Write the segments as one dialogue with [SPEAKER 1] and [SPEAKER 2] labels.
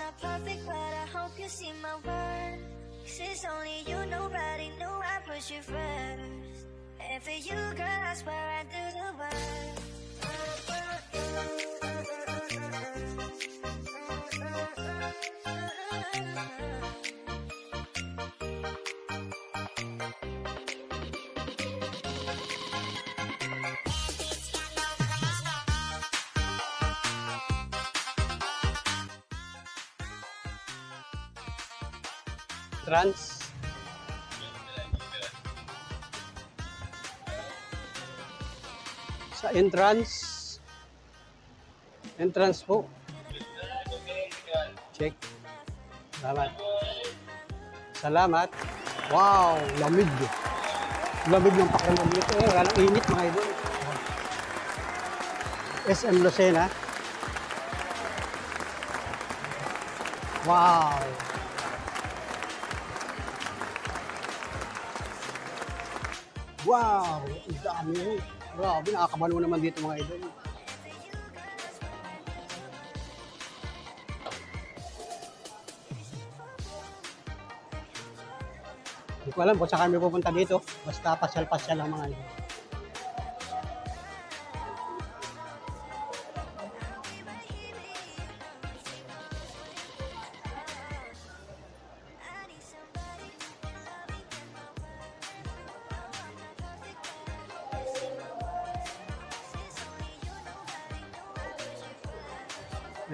[SPEAKER 1] not perfect, but I hope you see my worth. 'Cause it's only you, nobody knew I put you first. And for you, girl, I swear I do the work.
[SPEAKER 2] Entrance. Sa entrance po. Check. Salamat. Salamat. Wow, lamig. Lamig ng pakiramdam dito. Walang init mga idol. SM Lucena. Wow. Wow! Ang dami. Grabe, nakakabalo naman dito mga idol. Hindi ko alam kung saan kami pupunta dito. Basta pasyal-pasyal lang mga idol.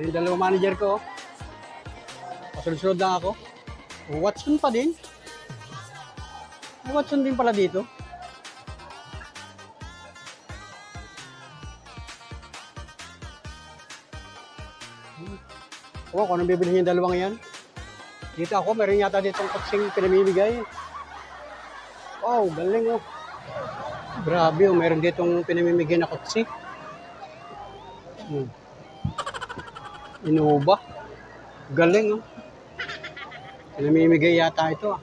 [SPEAKER 2] Yung dalawang manager ko, pasunod-sunod lang ako. Watson pa din. Watson din pala dito. Kung anong bibili yung dalawang yan. Dito ako, meron yata ditong kutsing pinamimigay. Wow, galing oh. Grabe oh, meron ditong pinamimigay na kutsi. Innova. Galing, oh. Namimigay yata ito, ah.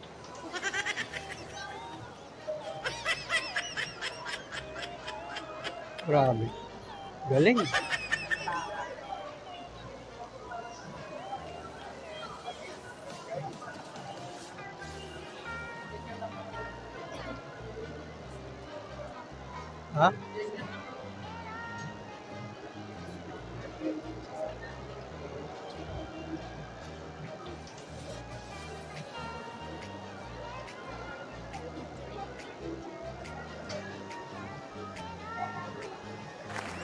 [SPEAKER 2] Grabe. Galing. Ha?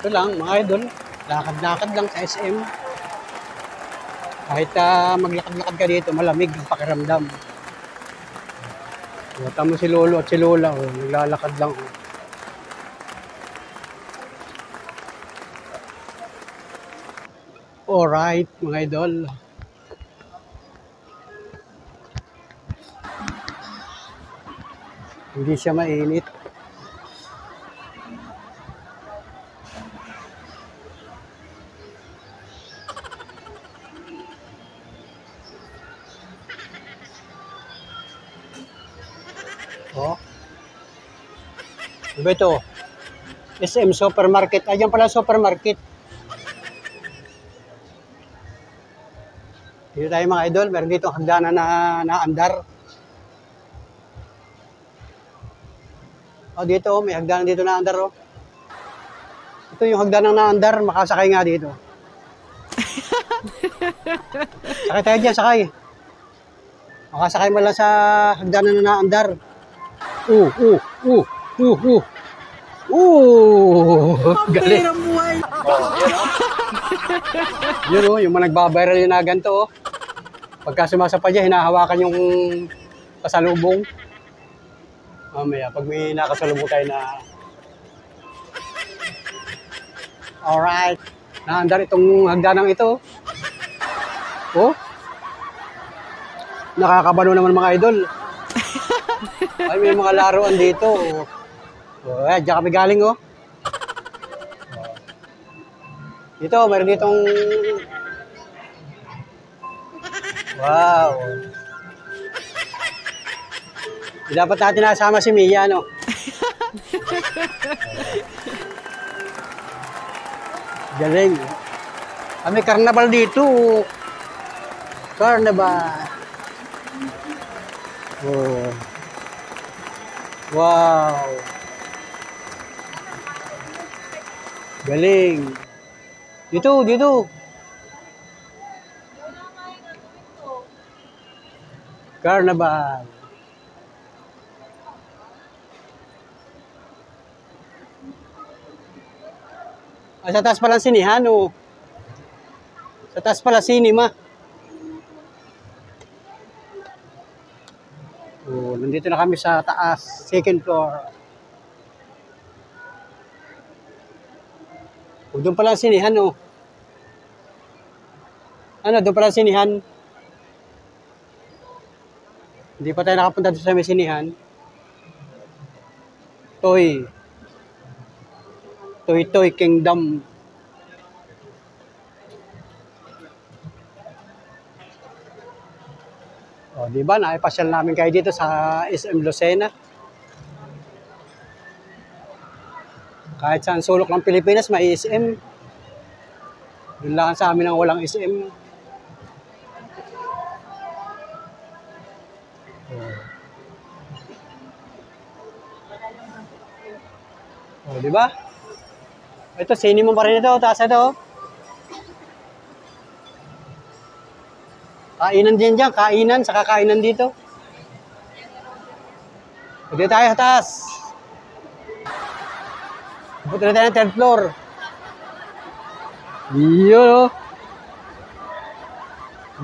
[SPEAKER 2] Ito lang, mga idol, lakad-lakad lang sa SM. Kahit maglakad-lakad ka dito, malamig ang pakiramdam. Tama mo si Lolo at si Lola, oh, naglalakad lang. Oh. Alright, mga idol. Hindi siya mainit. Oh. Diba ito? SM Supermarket. Ayan pala supermarket. Dito tayo mga idol. Meron dito hagdanan na andar. Oh, dito may hagdanan dito na andar. Oh. Ito yung hagdanan na andar. Makasakay nga dito. Sakay tayo dyan, sakay. Makasakay mo lang sa hagdanan na andar. Galing. Oh, yun oh, yung mga nagbabiral yun na ganito oh. Pagka sumasapa dyan, hinahawakan yung pasalubong. Mamaya, pag may nakasalubong tayo na... Alright. Naandar itong hagdanang ito. Oh. Nakakabano naman mga idol. Ay, may mga laruan dito. Oh, diyan kami galing, oh. Dito, meron ditong... Wow. Dapat natin nasama si Mia, no? Galing. May karnabal dito. Carnival. Oh. Wow. Galing. Dito. Carnival. Sa taas pala sinihan, oh. Sa taas pala cinema. Oh, nandito na kami sa taas, second floor. Oh, doon pala sinihan, oh. Ano, doon pala sinihan. Hindi pa tayo nakapunta doon sa may sinihan. Toy Kingdom. O, di ba? Naipasyal namin kayo dito sa SM Lucena. Kahit saan sulok ng Pilipinas, may SM. Doon lang sa amin ang walang SM. O, di ba? Ito, cinema pa rin ito. Taas ito. Kainan din dyan. Kainan sa kakainan dito. Pwede tayo sa taas. Punta na tayo ng 10th floor. Yun o.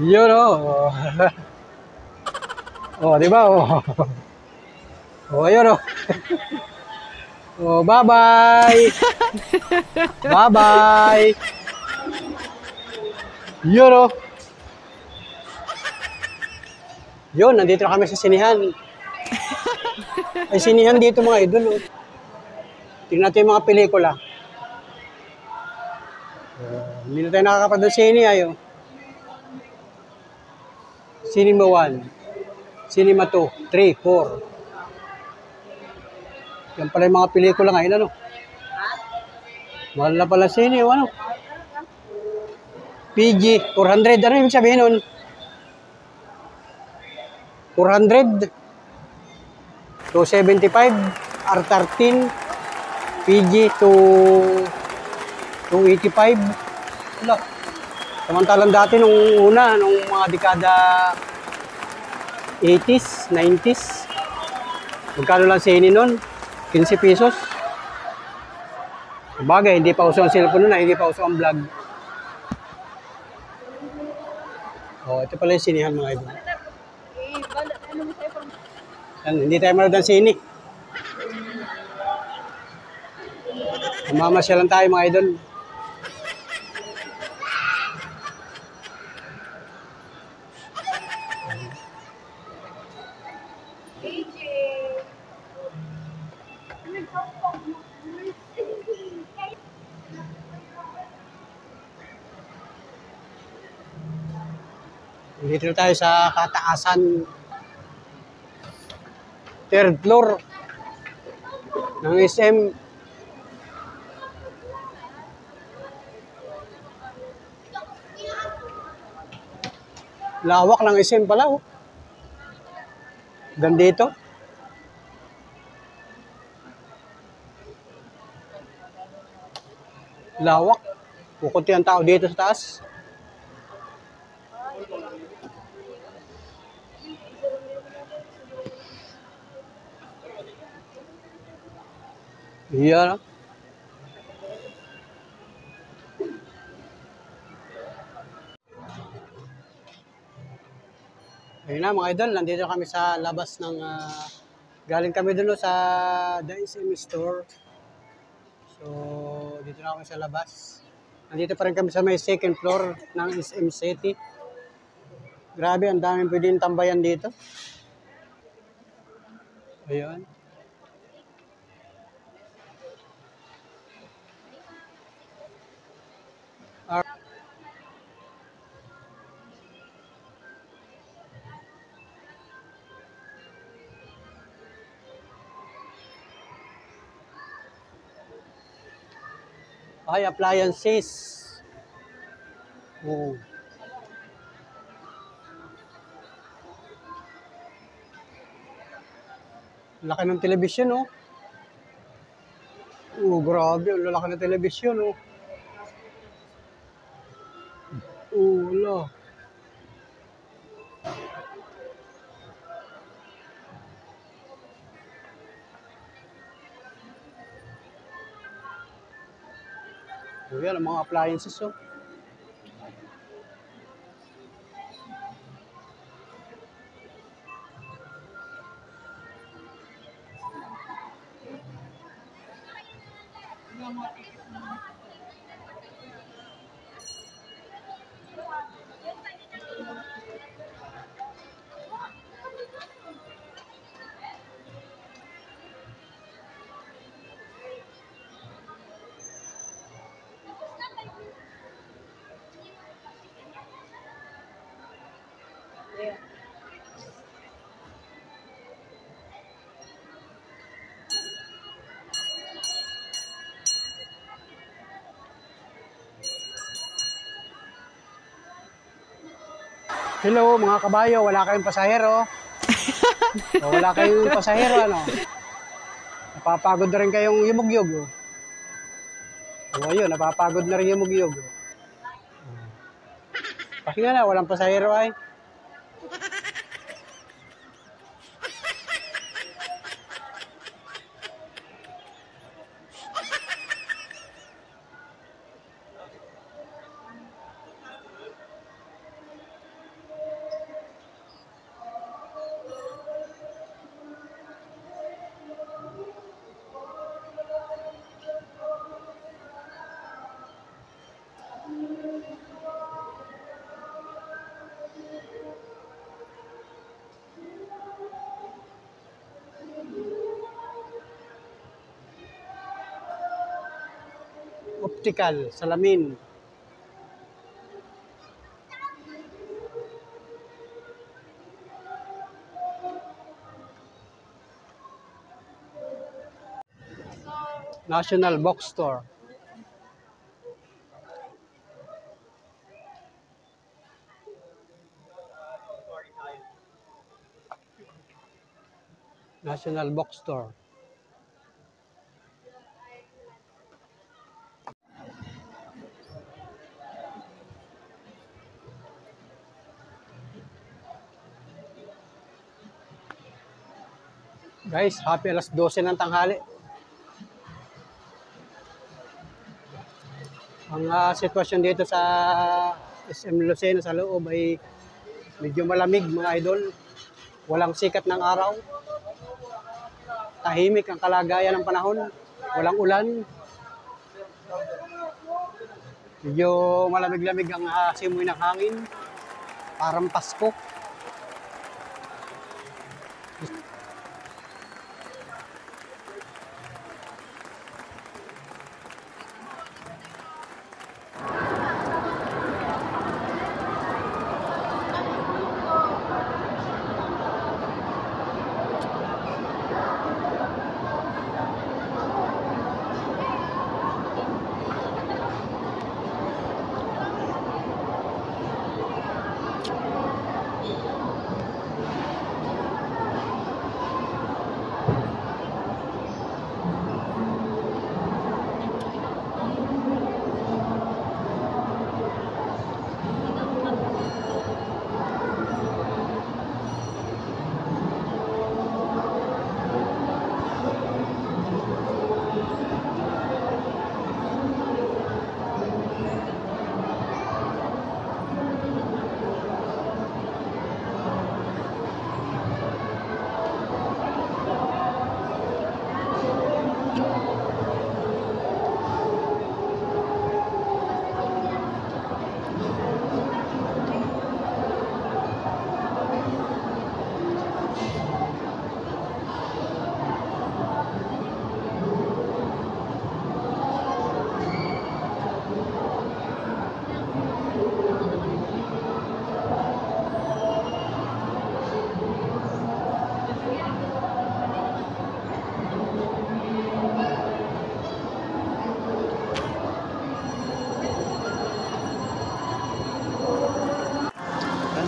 [SPEAKER 2] Yun o. O, di ba? O, yun o. Oh, bye-bye. Bye-bye. Yun, oh. Yun, nandito na kami sa sinihan. Ay, sinihan dito mga idol, oh. Tingnan natin yung mga pelikula. Hindi na tayo nakakapanood sa sini, ayo. Cinema 1, Cinema 2, 3, 4. Yan pala yung mga pelikula ngayon, ano? Mahal na pala sini, ano? PG, 400. Ano yung sabihin nun? 400, 275, R13, PG to 285. Wala. Samantalang dati nung una, nung mga dekada 80s, 90s, magkano lang sini nun? 15 pesos. Bagay, hindi pa uso ang cellphone na, hindi pa uso ang vlog. Oh, ito pala yung sinihan mga idol. Yan, hindi tayo manood ng sini. Mamamasya lang tayo mga idol. Dito na tayo sa kataasan. 3rd floor ng SM. Lawak ng SM pala, oh. Gandito. Lawak. Kukunti ang tao dito sa taas. Iya. Ayun na mga idol, nandito kami sa labas ng galing kami doon sa The SM Store. So, dito na kami sa labas. Nandito pa rin kami sa may 2nd floor ng SM City. Grabe, ang daming pwedeng tambayan dito. Ayun. Ay, appliances. Oh. Laki ng telebisyon, oh. Grabe, ang lalaki ng telebisyon, oh. Wala. Yan, ang mga appliances, oh. Hello mga kabayo, wala kayong pasahero. O, wala kayong pasahero, ano? Napapagod na rin kayong yumugyog. O ayun, napapagod na rin yumugyog. Pahinga na, walang pasahero ay. Optical, salamin. National Bookstore. National Bookstore. Guys, happy alas 12 ng tanghali. Ang sitwasyon dito sa SM Lucena sa loob ay medyo malamig mga idol. Walang sikat ng araw. Tahimik ang kalagayan ng panahon. Walang ulan. Medyo malamig-lamig ang simoy ng hangin. Parang Pasko.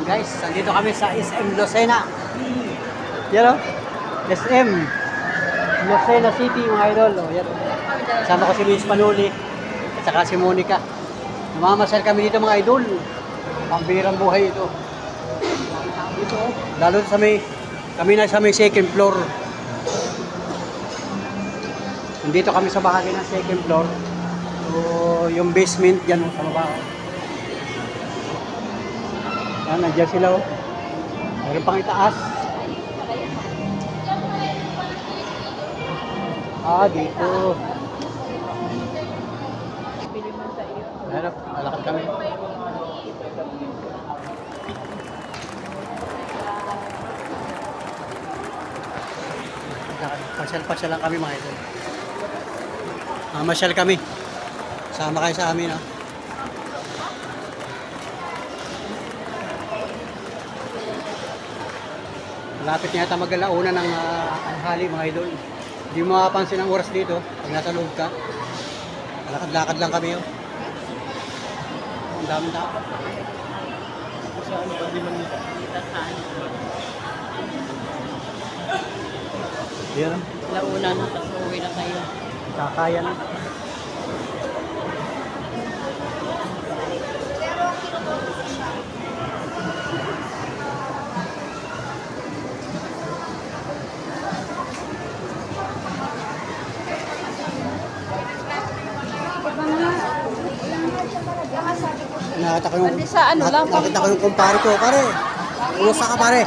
[SPEAKER 2] Guys, nandito kami sa SM Lucena. Yan o, SM. Lucena City mga idol. O, yan. Kasama ko si Luis Panuli at saka si Monica. Namamasal kami dito mga idol. Pambirang buhay ito. Dito, lalo sa may, kami na sa may second floor. Nandito kami sa bahagi ng second floor. So, yung basement dyan sa baba. Yan, nandiyan sila. Oh. Mayroon pang itaas. Dito. Harap, malakad kami. Pasyal-pasyal lang kami mga idol. Masyal kami. Sama kayo sa amin, ha? Malapit niya yata mag-alauna ng tanghali mga idol. Hindi mo mapapansin ang oras dito pag nasa loob ka. Lakad-lakad lang kami, oh. Ang daming tao. Saan pa di man nito? Yan.
[SPEAKER 3] Launa na, tapos uwi na kayo.
[SPEAKER 2] Kakaya na. Nakita ko yung, nakita ko yung kumpare ko, pare. Umusta ka, pare?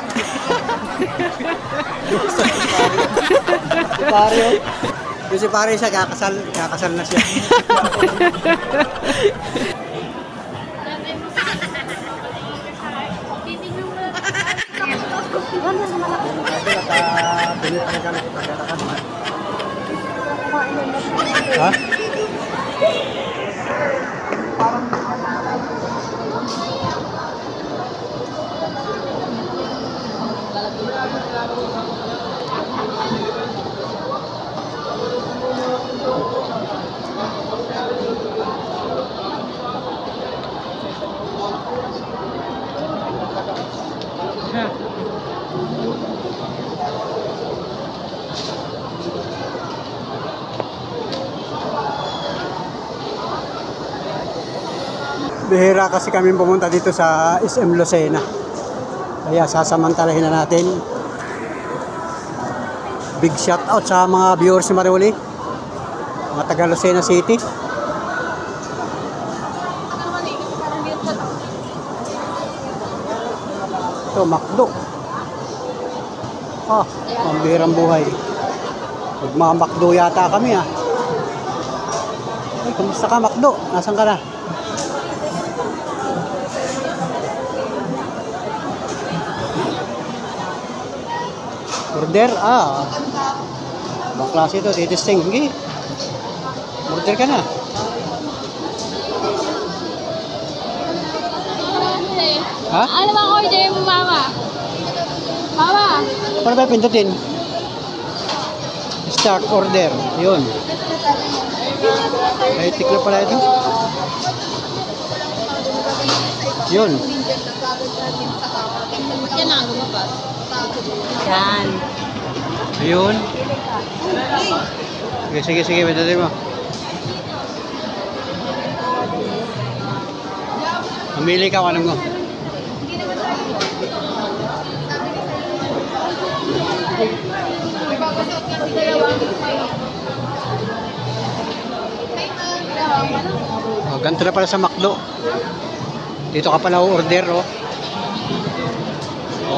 [SPEAKER 2] Umusta ka, pare? Si pare, oh. Yung si pare siya, kakasal na siya. Ha? Bihira kasi kami pumunta dito sa SM Lucena. Kaya sasamantalahin na natin. Big shout out sa mga viewers ni Mariuli. Mga taga Lucena City. Ito, McDo. Pambihirang buhay. Magma-McDo yata kami, ah. Ay, kumusta ka, McDo? Nasaan ka na? Order, ibang klase ito, titisting. Sige, order ka na. Ha?
[SPEAKER 3] Ano bang order mo, mama? Mama?
[SPEAKER 2] Paano ba pindutin? Start order, yun. Ay, tikla pala ito. Yun.
[SPEAKER 3] Yan ang lumabas. Yan.
[SPEAKER 2] Ayun. Sige, pindutin mo. Mamili ka kung anong mo. Ganito na pala sa McDo. Dito ka pala order, oh.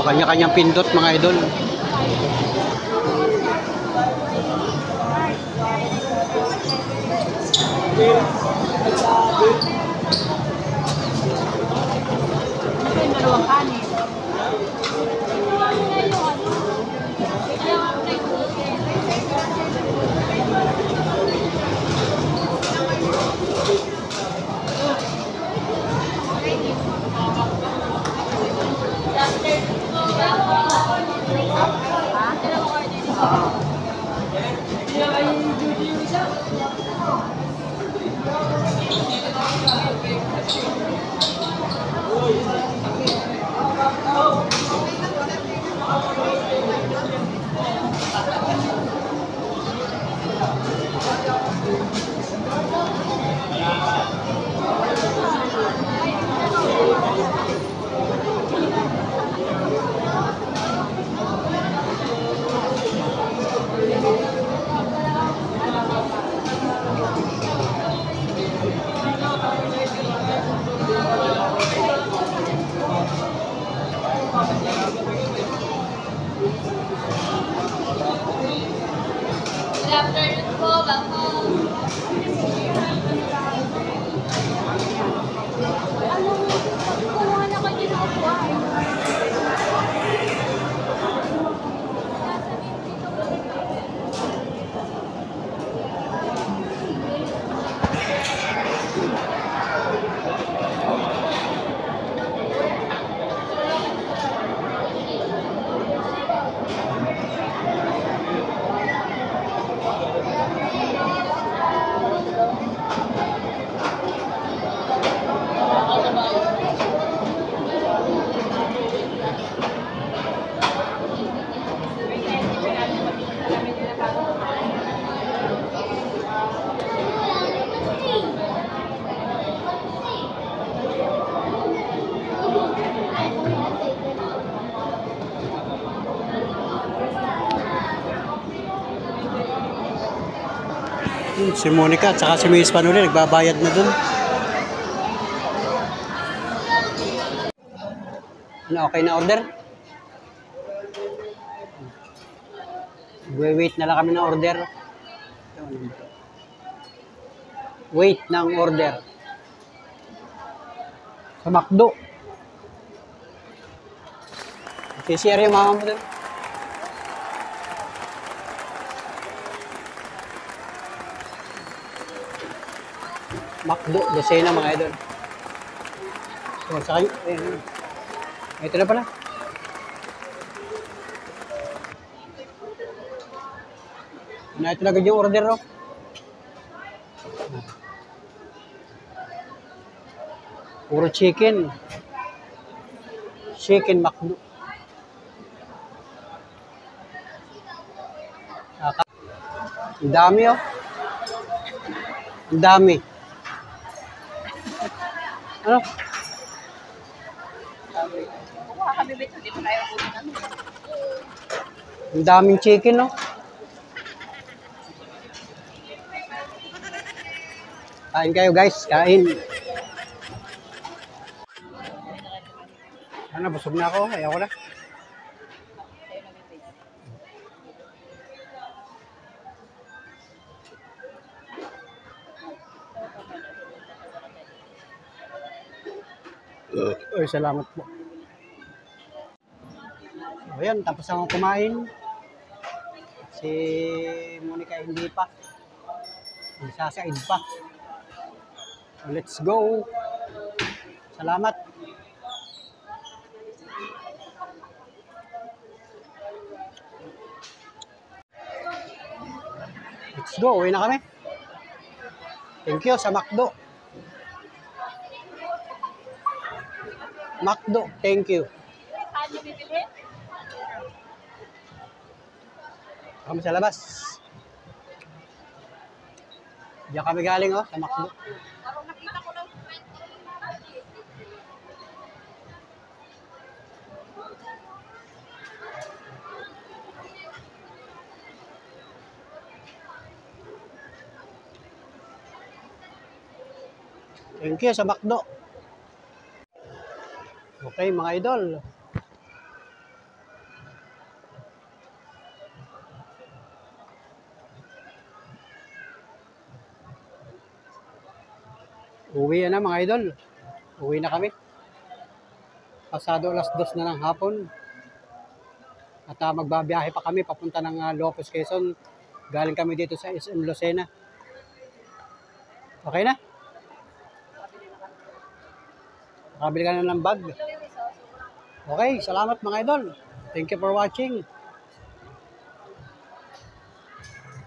[SPEAKER 2] Kanya-kanyang pindot mga idol. Si Monica at saka si Miss Panuli nagbabayad na dun. Ano, okay na order? Wait na lang kami ng order. Wait ng order. Sa McDo. CCR yung mama mo dun. McDo, dosena mga idol. So, sa kayo, ito na pala. Ito na agad yung order, no? Puro chicken. Chicken McDo. Ang dami, oh. Ang dami. Ano? Ang daming chicken, no? Kain kayo, guys. Kain. Ano, busog na ako. Ayaw ko na. Ay, salamat po. So, ayan, tapos akong kumain. Si Monica hindi pa. Magsasaid pa. So, let's go. Salamat. Let's go. Uwi na kami. Thank you sa McDo. McDo, thank you.
[SPEAKER 3] Saan niyo bibili?
[SPEAKER 2] Kami sa labas. Diyan kami galing, oh, sa McDo.
[SPEAKER 3] Parang nakita ko lang.
[SPEAKER 2] Thank you sa McDo. Okay, mga idol. Uwi na mga idol. Uwi na kami. Pasado alas 2 na ng hapon. At magbabiyahe pa kami papunta ng Lopez, Quezon. Galing kami dito sa SM Lucena. Okay na? Nakabili ka na ng bag. Okay, salamat mga idol. Thank you for watching.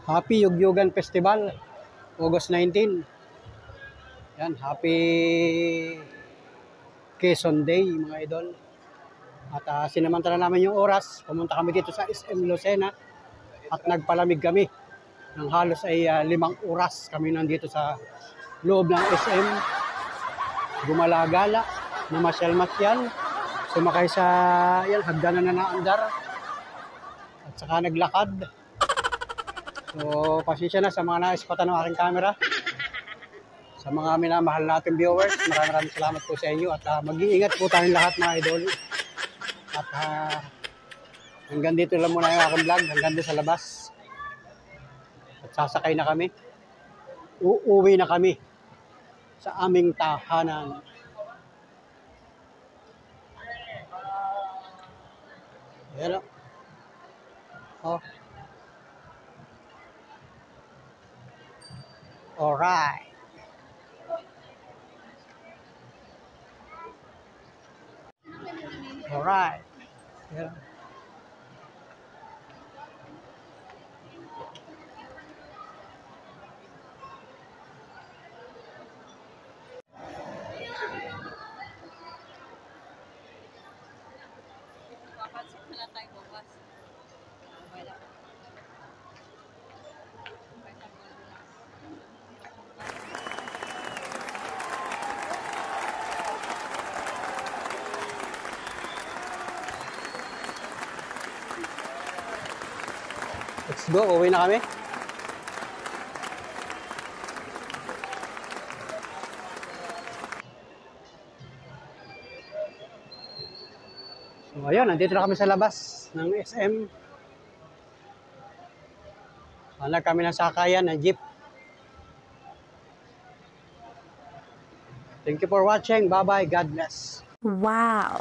[SPEAKER 2] Happy Yugyugan Festival, August 19. Yan, happy Quezon Day mga idol. At sinamantala namin yung oras. Pumunta kami dito sa SM Lucena at nagpalamig kami. Nang halos ay 5 oras kami nandito sa loob ng SM. Gumalagala, namasyal-masyal, sumakay sa yan, hagdanan na naandar at saka naglakad. So, pasensya na sa mga naispatan ng aking camera. Sa mga minamahal natin viewers, maraming salamat po sa inyo at mag-iingat po tayong lahat mga idol. At hanggang dito lang muna yung aking vlog, hanggang dito sa labas. At sasakay na kami. Uuwi na kami sa aming tahanan. Ayan o. Oh. Alright. Alright. Ayan. Let's go, uwi na kami. So, ayun, nandito na kami sa labas ng SM. Wala kami ng sakayan ng jeep. Thank you for watching. Bye-bye. God bless.
[SPEAKER 4] Wow.